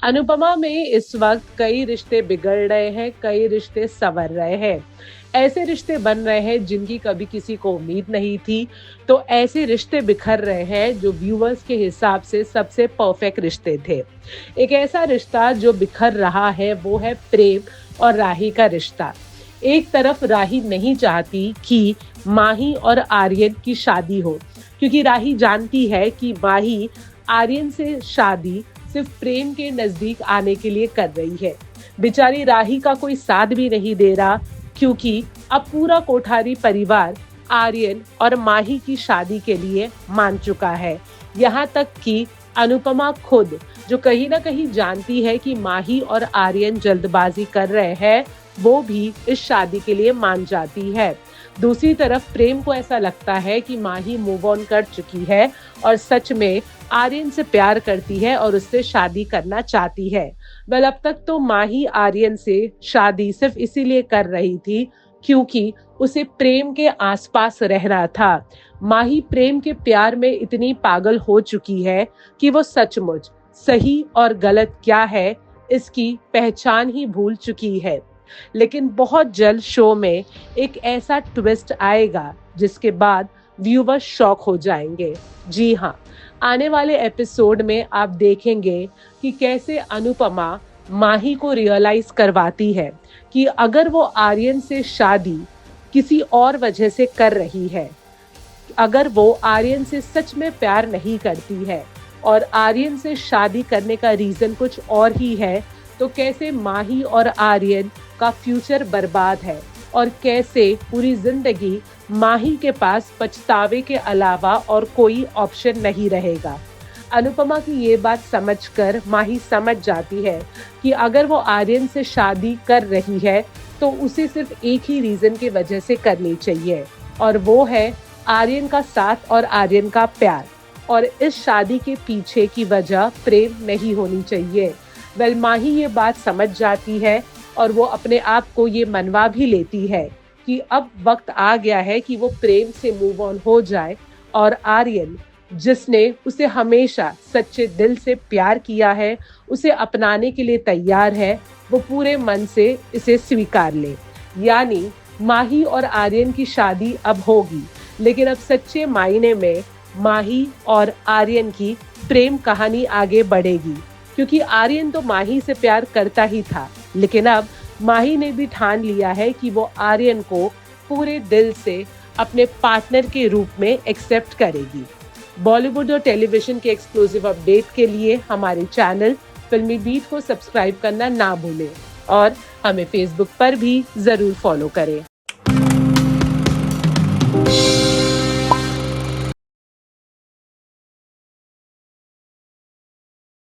अनुपमा में इस वक्त कई रिश्ते बिगड़ रहे हैं, कई रिश्ते संवर रहे हैं। ऐसे रिश्ते बन रहे हैं जिनकी कभी किसी को उम्मीद नहीं थी। तो ऐसे रिश्ते बिखर रहे हैं जो व्यूअर्स के हिसाब से सबसे परफेक्ट रिश्ते थे। एक ऐसा रिश्ता जो बिखर रहा है वो है प्रेम और राही का रिश्ता। एक तरफ राही नहीं चाहती कि माही और आर्यन की शादी हो, क्योंकि राही जानती है कि माही आर्यन से शादी सिर्फ प्रेम के नजदीक आने के लिए कर रही है। बेचारी राही का कोई साथ भी नहीं दे रहा, क्योंकि अब पूरा कोठारी परिवार आर्यन और माही की शादी के लिए मान चुका है। यहाँ तक कि अनुपमा खुद, जो कहीं ना कहीं जानती है कि माही और आर्यन जल्दबाजी कर रहे हैं, वो भी इस शादी के लिए मान जाती है। दूसरी तरफ प्रेम को ऐसा लगता है कि माही मूव ऑन कर चुकी है और सच में आर्यन से प्यार करती है और उससे शादी करना चाहती है। वेल, अब तक तो माही आर्यन से शादी सिर्फ इसीलिए कर रही थी क्योंकि उसे प्रेम के आसपास रहना था। माही प्रेम के प्यार में इतनी पागल हो चुकी है कि वो सचमुच सही और गलत क्या है इसकी पहचान ही भूल चुकी है। लेकिन बहुत जल्द शो में एक ऐसा ट्विस्ट आएगा जिसके बाद व्यूअर्स शॉक हो जाएंगे। जी हाँ, आने वाले एपिसोड में आप देखेंगे कि कैसे अनुपमा माही को रियलाइज करवाती है कि अगर वो आर्यन से शादी किसी और वजह से कर रही है, अगर वो आर्यन से सच में प्यार नहीं करती है और आर्यन से शादी करने का रीजन कुछ और ही है, तो कैसे माही और आर्यन का फ्यूचर बर्बाद है और कैसे पूरी जिंदगी माही के पास पछतावे के अलावा और कोई ऑप्शन नहीं रहेगा। अनुपमा की ये बात समझकर माही समझ जाती है कि अगर वो आर्यन से शादी कर रही है तो उसे सिर्फ एक ही रीजन की वजह से करनी चाहिए, और वो है आर्यन का साथ और आर्यन का प्यार। और इस शादी के पीछे की वजह प्रेम नहीं होनी चाहिए। वेल, माही ये बात समझ जाती है और वो अपने आप को ये मनवा भी लेती है कि अब वक्त आ गया है कि वो प्रेम से मूव ऑन हो जाए और आर्यन, जिसने उसे हमेशा सच्चे दिल से प्यार किया है, उसे अपनाने के लिए तैयार है, वो पूरे मन से इसे स्वीकार ले। यानी माही और आर्यन की शादी अब होगी, लेकिन अब सच्चे मायने में माही और आर्यन की प्रेम कहानी आगे बढ़ेगी, क्योंकि आर्यन तो माही से प्यार करता ही था, लेकिन अब माही ने भी ठान लिया है कि वो आर्यन को पूरे दिल से अपने पार्टनर के रूप में एक्सेप्ट करेगी। बॉलीवुड और टेलीविजन के एक्सक्लूसिव अपडेट के लिए हमारे चैनल फिल्मी बीट को सब्सक्राइब करना ना भूलें और हमें फेसबुक पर भी जरूर फॉलो करें।